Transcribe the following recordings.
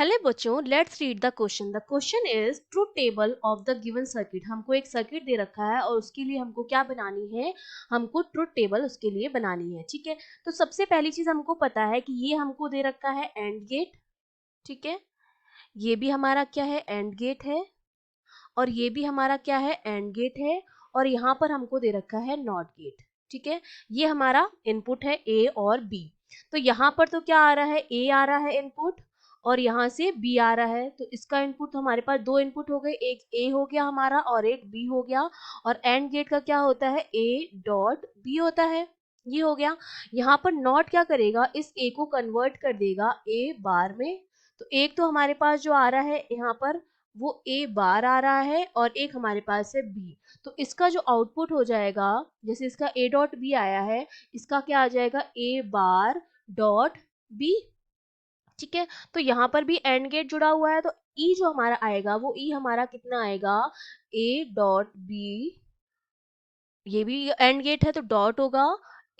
Hello बच्चों, let's read the question. The question is truth table of the given circuit. हमको एक circuit दे रखा है और उसके लिए हमको क्या बनानी है, हमको ट्रुथ टेबल उसके लिए बनानी है। ठीक है, तो सबसे पहली चीज हमको पता है कि ये हमको दे रखा है एंड गेट। ठीक है, ये भी हमारा क्या है, एंड गेट है, और ये भी हमारा क्या है, एंड गेट है, और यहाँ पर हमको दे रखा है नॉट गेट। ठीक है, ये हमारा इनपुट है ए और बी। तो यहाँ पर तो क्या आ रहा है, ए आ रहा है इनपुट, और यहाँ से बी आ रहा है। तो इसका इनपुट, हमारे पास दो इनपुट हो गए, एक ए हो गया हमारा और एक बी हो गया। और एंड गेट का क्या होता है, ए डॉट बी होता है। ये हो गया। यहाँ पर नॉट क्या करेगा, इस ए को कन्वर्ट कर देगा ए बार में। तो एक तो हमारे पास जो आ रहा है यहाँ पर, वो ए बार आ रहा है, और एक हमारे पास है बी। तो इसका जो आउटपुट हो जाएगा, जैसे इसका ए डॉट बी आया है, इसका क्या आ जाएगा, ए बार डॉट बी। ठीक है, तो यहाँ पर भी एंड गेट जुड़ा हुआ है, तो ई जो हमारा आएगा, वो ई हमारा कितना आएगा, ए डॉट बी। ये भी एंड गेट है तो डॉट होगा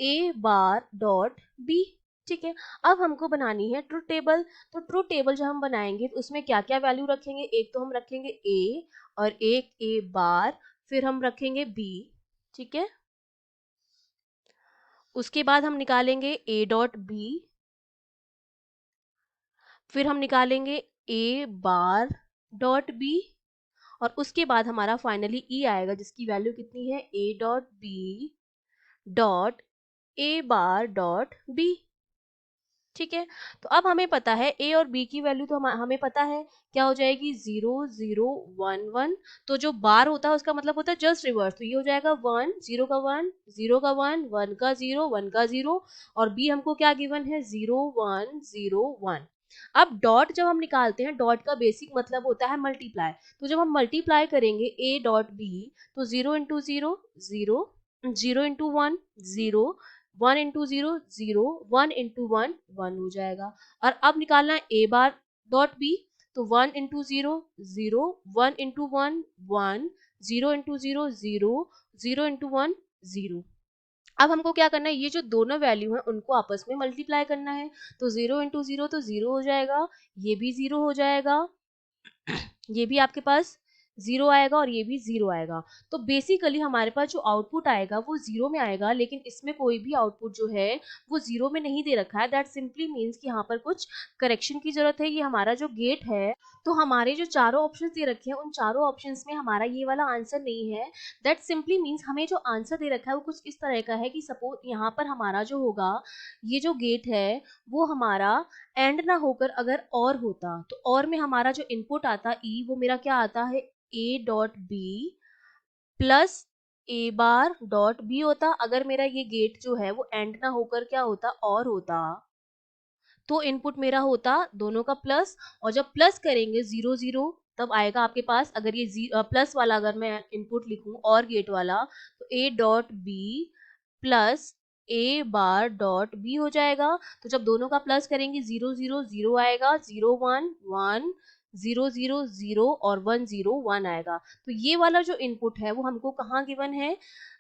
ए बार डॉट बी। ठीक है, अब हमको बनानी है ट्रुथ टेबल। तो ट्रुथ टेबल जब हम बनाएंगे तो उसमें क्या क्या वैल्यू रखेंगे, एक तो हम रखेंगे ए, और एक ए बार, फिर हम रखेंगे बी। ठीक है, उसके बाद हम निकालेंगे ए डॉट बी, फिर हम निकालेंगे ए बार डॉट बी, और उसके बाद हमारा फाइनली ई आएगा, जिसकी वैल्यू कितनी है, A dot B dot A bar dot B. ठीक है, तो अब हमें पता है ए और बी की वैल्यू, तो हमें पता है क्या हो जाएगी, 0 0 1 1। तो जो बार होता है उसका मतलब होता है जस्ट रिवर्स, तो ये हो जाएगा 1 0 का 1 0 का 1 1 का 0 1 का 0। और बी हमको क्या गिवन है, 0 1 0 1। अब डॉट जब हम निकालते हैं, डॉट का बेसिक मतलब होता है मल्टीप्लाई। तो जब हम मल्टीप्लाई करेंगे ए डॉट बी, तो 0 इंटू 0 0, 0 इंटू 1 0, 1 इंटू 0 0, 1 इंटू 1 1 हो जाएगा। और अब निकालना है ए बार डॉट बी, तो 1 इंटू 0 0, 1 इंटू 1 1, 0 इंटू 0 0, 0 इंटू 1 0। अब हमको क्या करना है, ये जो दोनों वैल्यू हैं उनको आपस में मल्टीप्लाई करना है। तो 0 इंटू 0 तो 0 हो जाएगा, ये भी 0 हो जाएगा, ये भी आपके पास 0 आएगा, और ये भी 0 आएगा। तो बेसिकली हमारे पास जो आउटपुट आएगा वो 0 में आएगा, लेकिन इसमें कोई भी आउटपुट जो है वो 0 में नहीं दे रखा है। दैट सिंपली मीन्स कि यहाँ पर कुछ करेक्शन की जरूरत है। ये हमारा जो गेट है, तो हमारे जो चारों ऑप्शंस दे रखे हैं, उन चारों ऑप्शंस में हमारा ये वाला आंसर नहीं है। दैट सिंपली मीन्स हमें जो आंसर दे रखा है वो कुछ इस तरह का है कि सपोज यहाँ पर हमारा जो होगा, ये जो गेट है वो हमारा एंड ना होकर अगर और होता, तो और में हमारा जो इनपुट आता ई, वो मेरा क्या आता है, A dot B plus A bar dot B होता। अगर मेरा ये गेट जो है वो एंड ना होकर क्या होता, और होता, तो इनपुट मेरा होता दोनों का प्लस। और जब प्लस करेंगे 0 0, तब आएगा आपके पास, अगर ये प्लस वाला अगर मैं इनपुट लिखूं और गेट वाला, तो A dot B plus A bar dot B हो जाएगा। तो जब दोनों का प्लस करेंगे 0 0 0 आएगा, 0 1 1, 0 0 0 और 1 0 1 आएगा। तो ये वाला जो इनपुट है वो हमको कहाँ गिवन है,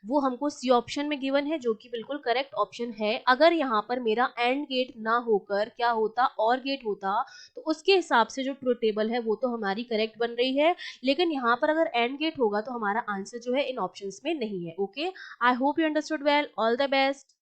वो हमको सी ऑप्शन में गिवन है, जो कि बिल्कुल करेक्ट ऑप्शन है। अगर यहाँ पर मेरा एंड गेट ना होकर क्या होता, और गेट होता, तो उसके हिसाब से जो ट्रुथ टेबल है वो तो हमारी करेक्ट बन रही है। लेकिन यहाँ पर अगर एंड गेट होगा तो हमारा आंसर जो है इन ऑप्शंस में नहीं है। Okay, I hope you understood well. All the best.